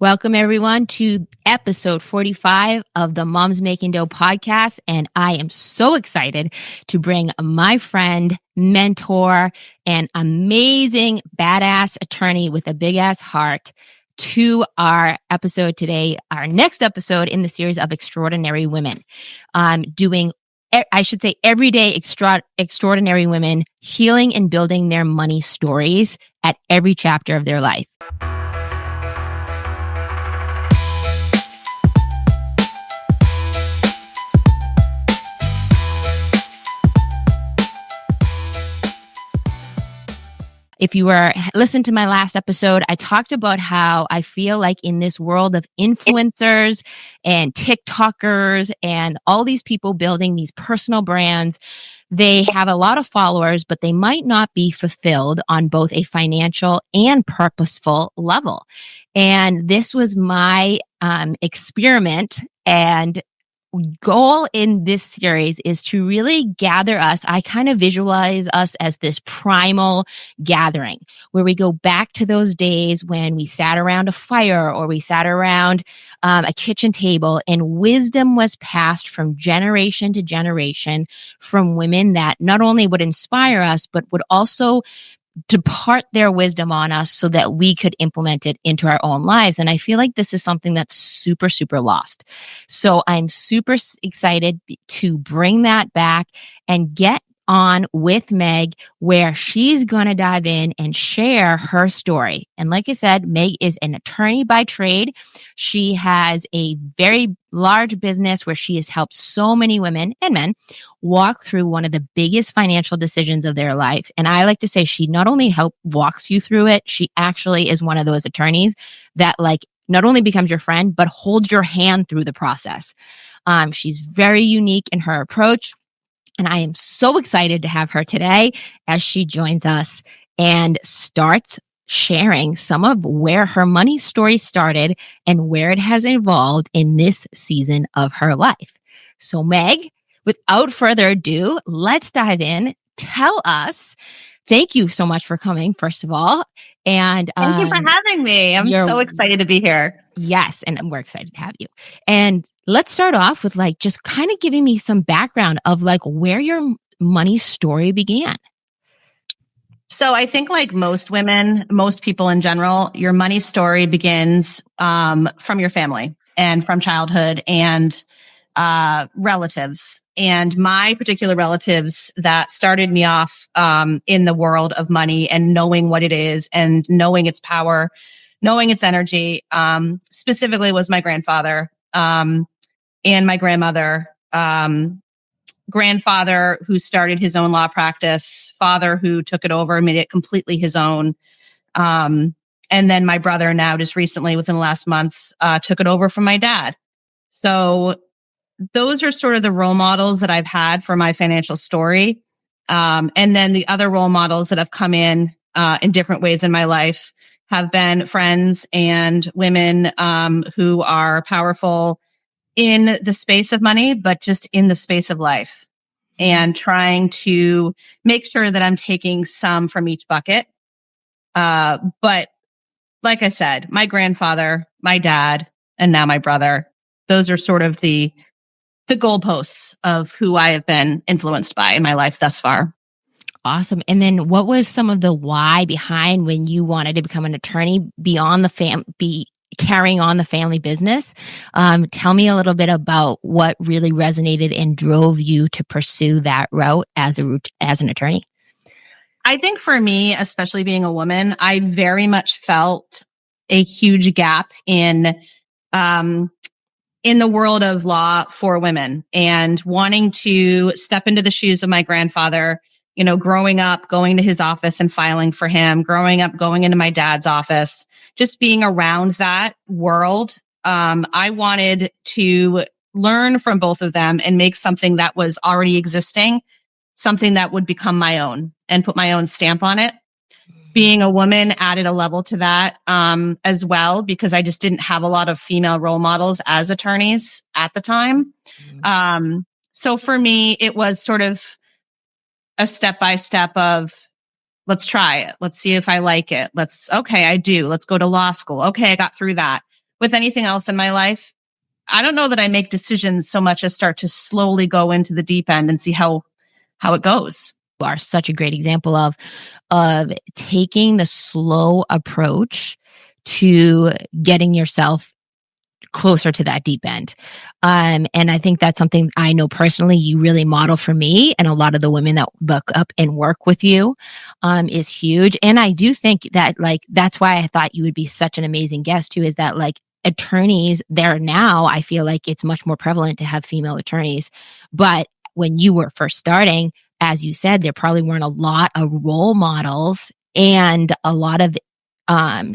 Welcome, everyone, to episode 45 of the Moms Making Dough podcast. And I am so excited to bring my friend, mentor, and amazing badass attorney with a big ass heart to our episode today, our next episode in the series of Extraordinary Women. Doing everyday extraordinary women healing and building their money stories at every chapter of their life. If you were listening to my last episode, I talked about how I feel like in this world of influencers and TikTokers and all these people building these personal brands, they have a lot of followers, but they might not be fulfilled on both a financial and purposeful level. And this was my experiment and goal in this series is to really gather us. I kind of visualize us as this primal gathering where we go back to those days when we sat around a fire or we sat around a kitchen table and wisdom was passed from generation to generation from women that not only would inspire us, but would also depart their wisdom on us so that we could implement it into our own lives. And I feel like this is something that's super, super lost. So I'm super excited to bring that back and get on with Meg, where she's going to dive in and share her story. And like I said, Meg is an attorney by trade. She has a very large business where she has helped so many women and men walk through one of the biggest financial decisions of their life. And I like to say she not only walks you through it, she actually is one of those attorneys that not only becomes your friend, but holds your hand through the process. She's very unique in her approach. And I am so excited to have her today as she joins us and starts sharing some of where her money story started and where it has evolved in this season of her life. So Meg, without further ado, let's dive in. Tell us, thank you so much for coming, first of all. And thank you for having me. I'm so excited to be here. Yes, and we're excited to have you. And let's start off with just kind of giving me some background of where your money story began. So I think like most women, most people in general, your money story begins from your family and from childhood and relatives. And my particular relatives that started me off in the world of money and knowing what it is and knowing its power, knowing its energy, specifically was my grandfather and my grandmother. Grandfather who started his own law practice, father who took it over and made it completely his own. And then my brother now just recently within the last month took it over from my dad. So those are sort of the role models that I've had for my financial story. And then the other role models that have come in different ways in my life have been friends and women who are powerful in the space of money, but just in the space of life and trying to make sure that I'm taking some from each bucket. But like I said, my grandfather, my dad, and now my brother, those are sort of the goalposts of who I have been influenced by in my life thus far. Awesome. And then what was some of the why behind when you wanted to become an attorney beyond carrying on the family business? Tell me a little bit about what really resonated and drove you to pursue that route as an attorney. I think for me, especially being a woman, I very much felt a huge gap in the world of law for women and wanting to step into the shoes of my grandfather, growing up, going to his office and filing for him, growing up, going into my dad's office, just being around that world. I wanted to learn from both of them and make something that was already existing, something that would become my own and put my own stamp on it. Being a woman added a level to that as well, because I just didn't have a lot of female role models as attorneys at the time. So for me, it was sort of a step-by-step of, let's try it. Let's see if I like it. I do. Let's go to law school. Okay, I got through that. with anything else in my life, I don't know that I make decisions so much as start to slowly go into the deep end and see how it goes. You are such a great example of taking the slow approach to getting yourself closer to that deep end. And I think that's something I know personally you really model for me, and a lot of the women that look up and work with you is huge. And I do think that that's why I thought you would be such an amazing guest too, is that attorneys there now, I feel like it's much more prevalent to have female attorneys. But when you were first starting, as you said, there probably weren't a lot of role models and a lot of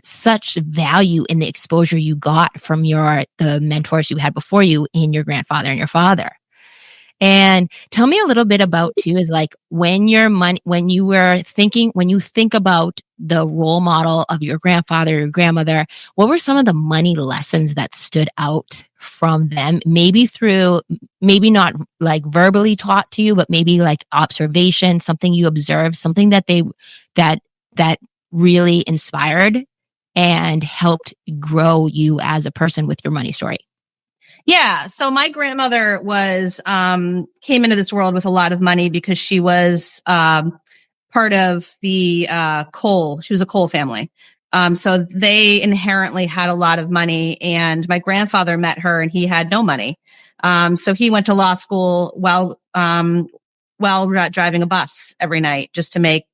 such value in the exposure you got from the mentors you had before you in your grandfather and your father. And tell me a little bit about too, is when you think about the role model of your grandfather, your grandmother, what were some of the money lessons that stood out from them? Maybe not verbally taught to you, but maybe observation, something you observed, something that that really inspired and helped grow you as a person with your money story. Yeah. So my grandmother came into this world with a lot of money because she was part of the coal. She was a coal family. So they inherently had a lot of money, and my grandfather met her and he had no money. So he went to law school while driving a bus every night just to make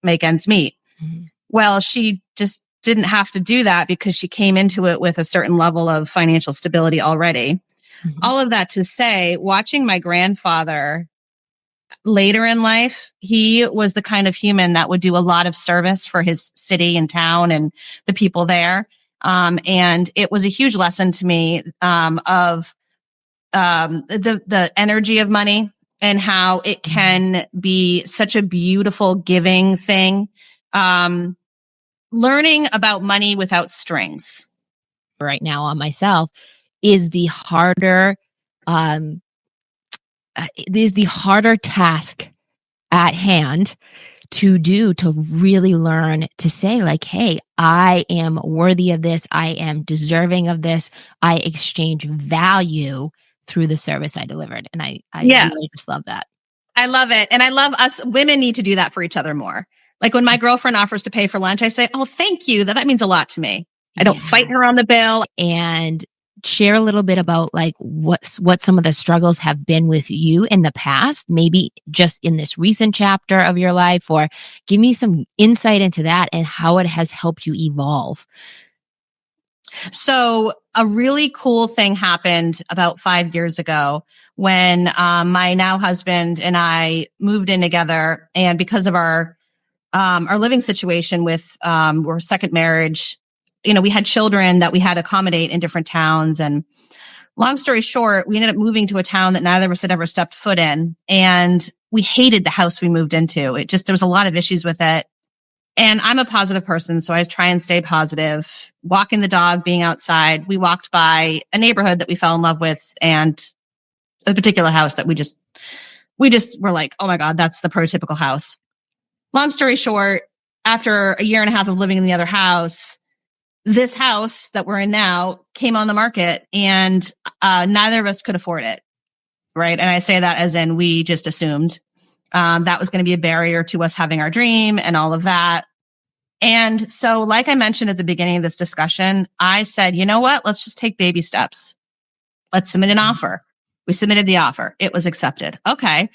ends meet. Mm-hmm. Well, she just didn't have to do that because she came into it with a certain level of financial stability already. Mm-hmm. All of that to say, watching my grandfather later in life, he was the kind of human that would do a lot of service for his city and town and the people there. And it was a huge lesson to me of the energy of money and how it can be such a beautiful giving thing. Learning about money without strings. Right now on myself is the harder task at hand to do, to really learn to say hey, I am worthy of this. I am deserving of this. I exchange value through the service I delivered. And I really just love that. I love it. And I love us women need to do that for each other more. When my girlfriend offers to pay for lunch, I say, oh, thank you. That means a lot to me. I don't fight her on the bill. And share a little bit about what some of the struggles have been with you in the past, maybe just in this recent chapter of your life, or give me some insight into that and how it has helped you evolve. So a really cool thing happened about 5 years ago when my now husband and I moved in together, and because of our living situation with our second marriage, we had children that we had to accommodate in different towns. And long story short, we ended up moving to a town that neither of us had ever stepped foot in. And we hated the house we moved into. There was a lot of issues with it. And I'm a positive person, so I try and stay positive. Walking the dog, being outside, we walked by a neighborhood that we fell in love with, and a particular house that we just were like, oh my God, that's the prototypical house. Long story short, after a year and a half of living in the other house, this house that we're in now came on the market, and neither of us could afford it. Right. And I say that as in we just assumed that was going to be a barrier to us having our dream and all of that. And so, like I mentioned at the beginning of this discussion, I said, you know what? Let's just take baby steps. Let's submit an offer. We submitted the offer. It was accepted. Okay.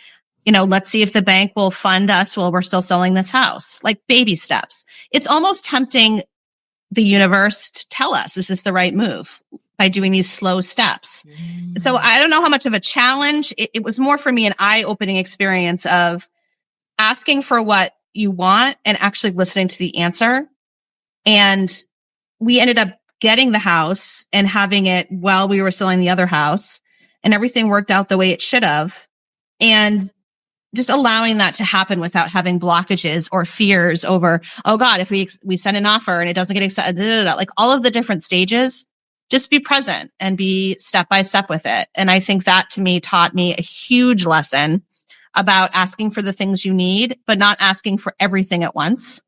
Let's see if the bank will fund us while we're still selling this house. Baby steps. It's almost tempting the universe to tell us, is this the right move, by doing these slow steps? So I don't know how much of a challenge. It was more for me an eye-opening experience of asking for what you want and actually listening to the answer. And we ended up getting the house and having it while we were selling the other house, and everything worked out the way it should have. And just allowing that to happen without having blockages or fears over, oh God, if we send an offer and it doesn't get accepted, all of the different stages, just be present and be step by step with it. And I think that to me taught me a huge lesson about asking for the things you need, but not asking for everything at once.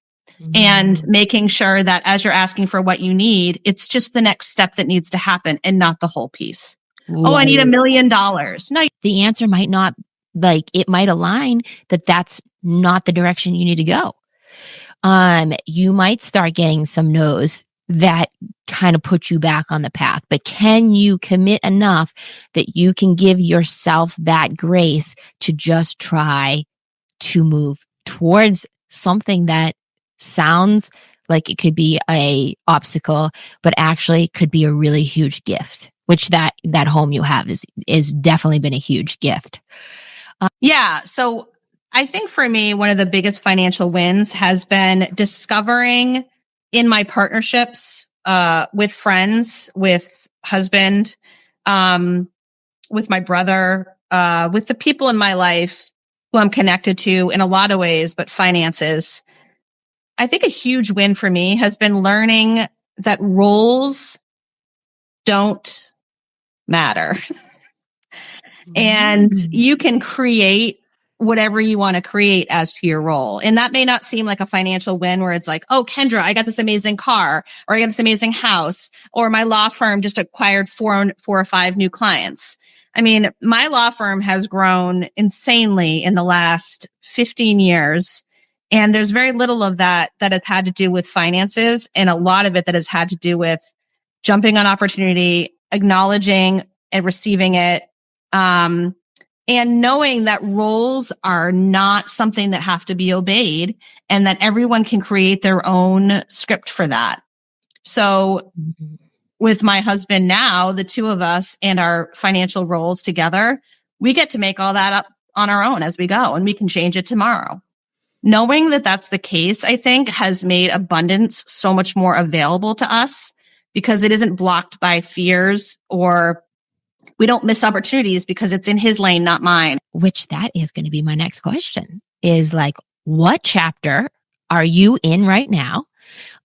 and making sure that as you're asking for what you need, it's just the next step that needs to happen and not the whole piece. Oh, I need $1 million. No, the answer might not, like, it might align that that's not the direction you need to go. You might start getting some no's that kind of put you back on the path, but can you commit enough that you can give yourself that grace to just try to move towards something that sounds like it could be a obstacle, but actually could be a really huge gift, which that home you have is definitely been a huge gift. Yeah. So I think for me, one of the biggest financial wins has been discovering in my partnerships, with friends, with husband, with my brother, with the people in my life who I'm connected to in a lot of ways, but finances. I think a huge win for me has been learning that roles don't matter. And you can create whatever you want to create as to your role. And that may not seem like a financial win where it's like, oh, Kendra, I got this amazing car, or I got this amazing house, or my law firm just acquired four or five new clients. I mean, my law firm has grown insanely in the last 15 years. And there's very little of that has had to do with finances, and a lot of it that has had to do with jumping on opportunity, acknowledging and receiving it, and knowing that roles are not something that have to be obeyed, and that everyone can create their own script for that. So with my husband now, the two of us and our financial roles together, we get to make all that up on our own as we go, and we can change it tomorrow. Knowing that that's the case, I think, has made abundance so much more available to us, because it isn't blocked by fears, or we don't miss opportunities because it's in his lane, not mine. Which that is going to be my next question, is like, what chapter are you in right now?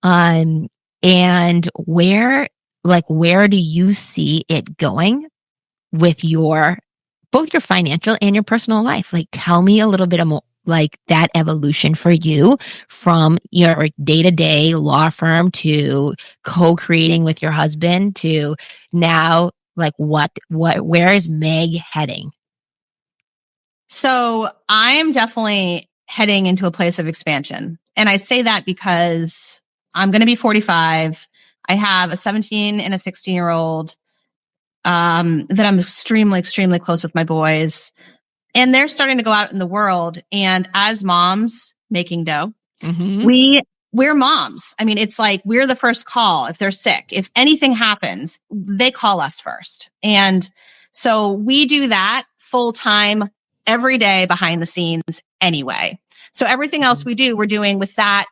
And where do you see it going with both your financial and your personal life? Like, tell me a little bit more, like, that evolution for you from your day-to-day law firm to co-creating with your husband to now, like, where is Meg heading? So I'm definitely heading into a place of expansion. And I say that because I'm going to be 45. I have a 17 and a 16-year-old that I'm extremely, extremely close with my boys. And they're starting to go out in the world. And as moms making dough, we're moms. I mean, it's like we're the first call if they're sick. If anything happens, they call us first. And so we do that full time every day behind the scenes anyway. So everything else we do, we're doing with that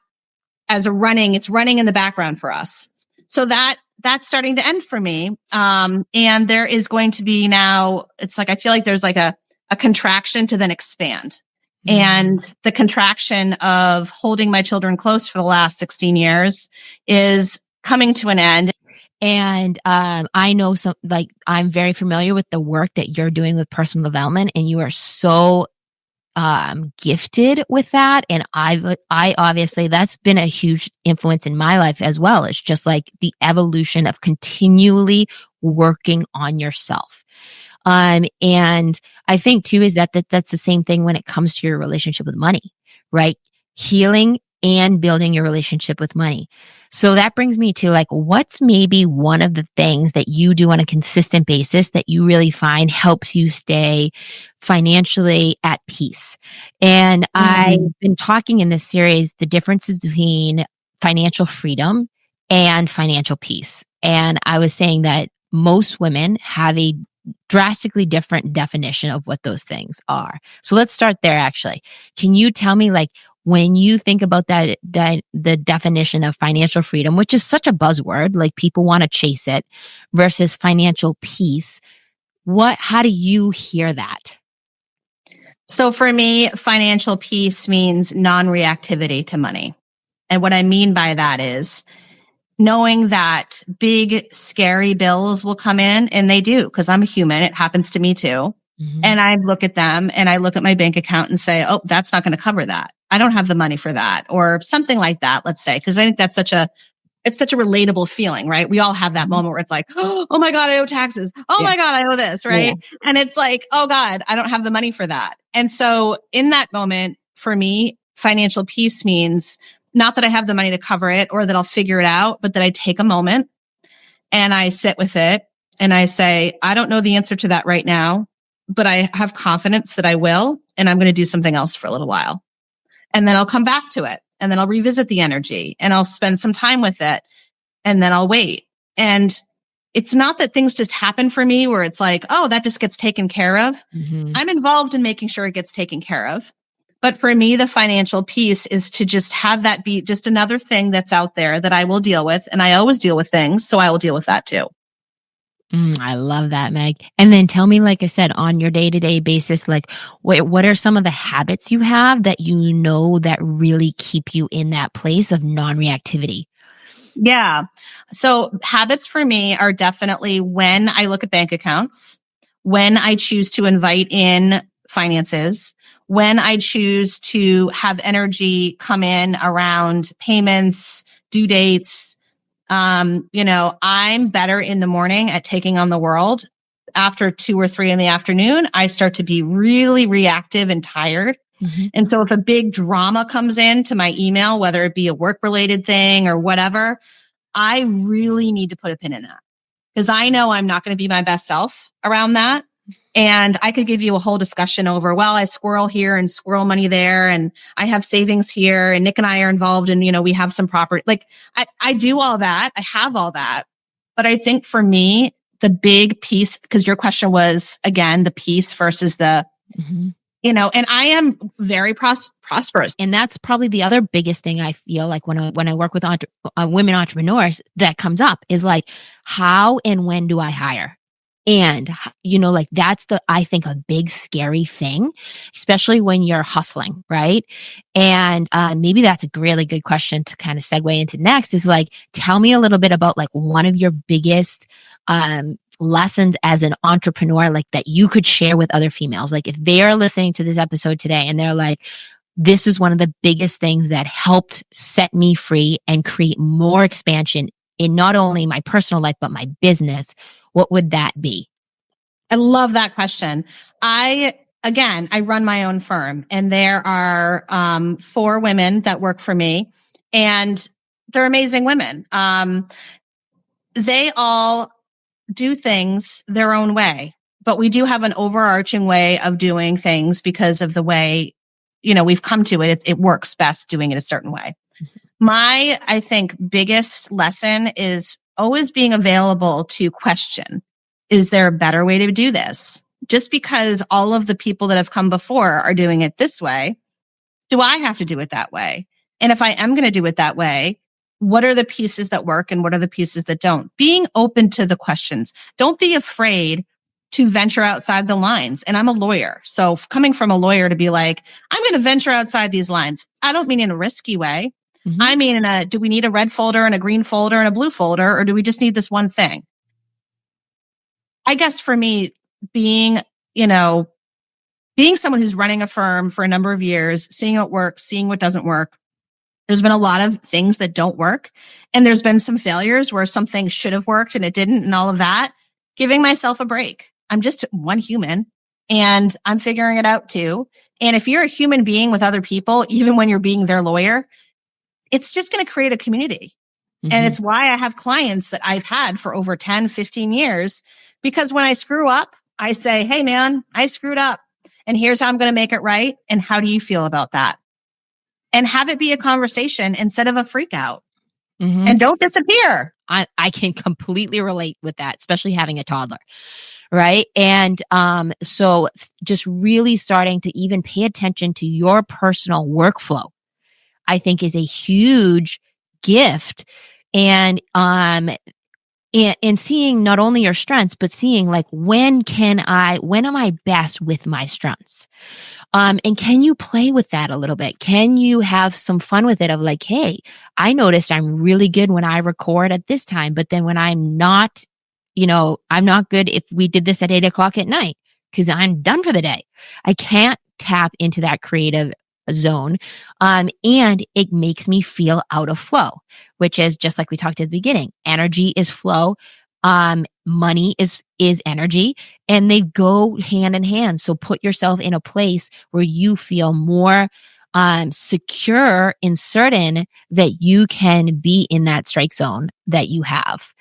as it's running in the background for us. So that's starting to end for me. And there is going to be now, it's like, I feel like there's like a contraction to then expand. And the contraction of holding my children close for the last 16 years is coming to an end. And I know I'm very familiar with the work that you're doing with personal development, and you are so gifted with that. And I obviously, that's been a huge influence in my life as well. It's just like the evolution of continually working on yourself. And I think too, is that's the same thing when it comes to your relationship with money, right? Healing and building your relationship with money. So that brings me to, like, what's maybe one of the things that you do on a consistent basis that you really find helps you stay financially at peace? And I've been talking in this series, the differences between financial freedom and financial peace. And I was saying that most women have a drastically different definition of what those things are. So let's start there, actually. Can you tell me, like, when you think about that, the definition of financial freedom, which is such a buzzword, like people want to chase it, versus financial peace, how do you hear that? So for me, financial peace means non-reactivity to money. And what I mean by that is knowing that big, scary bills will come in, and they do, because I'm a human. It happens to me too. And I look at them and I look at my bank account and say, oh, that's not going to cover that. I don't have the money for that, or something like that, let's say, because I think that's it's such a relatable feeling, right? We all have that moment where it's like, oh my God, I owe taxes. Oh my God, I owe this, right? Yeah. And it's like, oh God, I don't have the money for that. And so in that moment, for me, financial peace means not that I have the money to cover it or that I'll figure it out, but that I take a moment and I sit with it and I say, I don't know the answer to that right now, but I have confidence that I will, and I'm going to do something else for a little while. And then I'll come back to it. And then I'll revisit the energy and I'll spend some time with it, and then I'll wait. And it's not that things just happen for me where it's like, oh, that just gets taken care of. I'm involved in making sure it gets taken care of. But for me, the financial piece is to just have that be just another thing that's out there that I will deal with. And I always deal with things, so I will deal with that too. I love that, Meg. And then tell me, like I said, on your day-to-day basis, like what are some of the habits you have that you know that really keep you in that place of non-reactivity? Yeah. So habits for me are definitely when I look at bank accounts, when I choose to invite in finances, when I choose to have energy come in around payments, due dates. I'm better in the morning at taking on the world. After 2 or 3 in the afternoon, I start to be really reactive and tired. And so if a big drama comes in to my email, whether it be a work related thing or whatever, I really need to put a pin in that, because I know I'm not going to be my best self around that. And I could give you a whole discussion over, well, I squirrel here and squirrel money there, and I have savings here, and Nick and I are involved, and we have some property. Like I do all that. I have all that. But I think for me, the big piece, because your question was again, the piece versus the, and I am very prosperous. And that's probably the other biggest thing I feel like when I work with women entrepreneurs that comes up is like, how and when do I hire? And, like that's I think a big scary thing, especially when you're hustling, right? And maybe that's a really good question to kind of segue into next is like, tell me a little bit about like one of your biggest lessons as an entrepreneur, like that you could share with other females. Like if they are listening to this episode today and they're like, this is one of the biggest things that helped set me free and create more expansion in not only my personal life, but my business, what would that be? I love that question. I run my own firm, and there are 4 women that work for me, and they're amazing women. They all do things their own way, but we do have an overarching way of doing things because of the way, we've come to it. It works best doing it a certain way. My, I think, biggest lesson is always being available to question, is there a better way to do this? Just because all of the people that have come before are doing it this way, do I have to do it that way? And if I am going to do it that way, what are the pieces that work and what are the pieces that don't? Being open to the questions. Don't be afraid to venture outside the lines. And I'm a lawyer. So coming from a lawyer to be like, I'm going to venture outside these lines. I don't mean in a risky way. I mean, do we need a red folder and a green folder and a blue folder, or do we just need this one thing? I guess for me, being someone who's running a firm for a number of years, seeing what works, seeing what doesn't work, there's been a lot of things that don't work. And there's been some failures where something should have worked and it didn't, and all of that. Giving myself a break. I'm just one human and I'm figuring it out too. And if you're a human being with other people, even when you're being their lawyer, it's just going to create a community. And it's why I have clients that I've had for over 10, 15 years, because when I screw up, I say, hey man, I screwed up and here's how I'm going to make it right. And how do you feel about that? And have it be a conversation instead of a freak out. And don't disappear. I can completely relate with that, especially having a toddler. Right. And so just really starting to even pay attention to your personal workflow, I think is a huge gift. And seeing not only your strengths, but seeing like, when am I best with my strengths? And can you play with that a little bit? Can you have some fun with it of like, hey, I noticed I'm really good when I record at this time, but then when I'm not, I'm not good if we did this at 8:00 at night. because I'm done for the day. I can't tap into that creative zone. And it makes me feel out of flow, which is just like we talked at the beginning. Energy is flow. Money is energy, and they go hand in hand. So put yourself in a place where you feel more secure and certain that you can be in that strike zone that you have.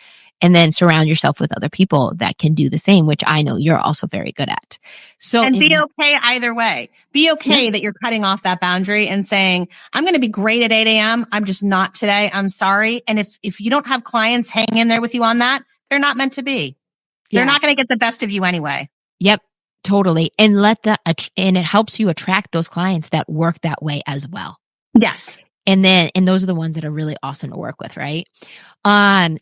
And then surround yourself with other people that can do the same, which I know you're also very good at. So, and be okay either way. Be okay that you're cutting off that boundary and saying, I'm going to be great at 8 a.m. I'm just not today. I'm sorry. And if you don't have clients hang in there with you on that, they're not meant to be. They're not going to get the best of you anyway. Yep. Totally. And and it helps you attract those clients that work that way as well. Yes. And those are the ones that are really awesome to work with, right?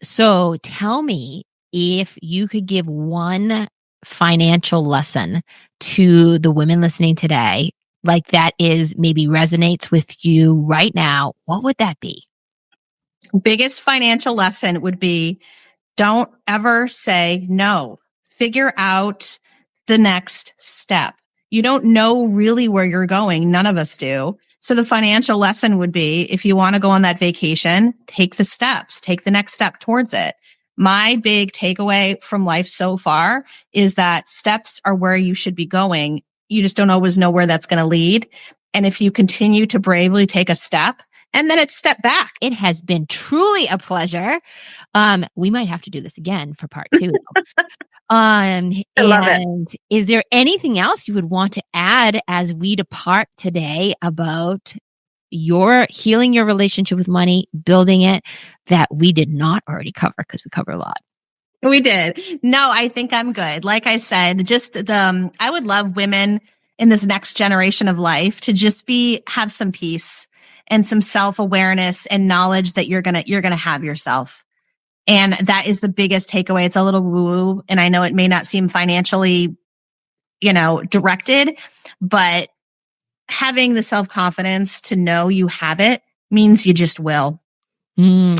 So tell me, if you could give one financial lesson to the women listening today, like that is maybe resonates with you right now, what would that be? Biggest financial lesson would be, don't ever say no. Figure out the next step. You don't know really where you're going. None of us do. So the financial lesson would be, if you want to go on that vacation, take the steps, take the next step towards it. My big takeaway from life so far is that steps are where you should be going. You just don't always know where that's going to lead. And if you continue to bravely take a step and then it's step back. It has been truly a pleasure. We might have to do this again for part 2. I love it. Is there anything else you would want to add as we depart today about your healing your relationship with money, building it, that we did not already cover? Because we cover a lot. We did. No, I think I'm good. Like I said, just I would love women in this next generation of life to just have some peace and some self-awareness and knowledge that you're going to have yourself. And that is the biggest takeaway. It's a little woo-woo, and I know it may not seem financially, directed, but having the self-confidence to know you have it means you just will.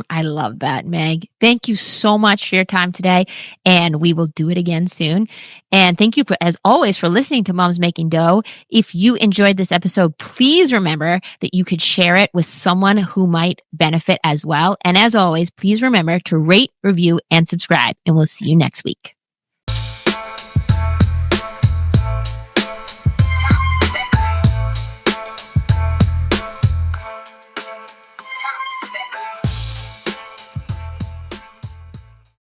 I love that, Meg. Thank you so much for your time today, and we will do it again soon. And thank you, as always, for listening to Moms Making Dough. If you enjoyed this episode, please remember that you could share it with someone who might benefit as well. And as always, please remember to rate, review, and subscribe, and we'll see you next week.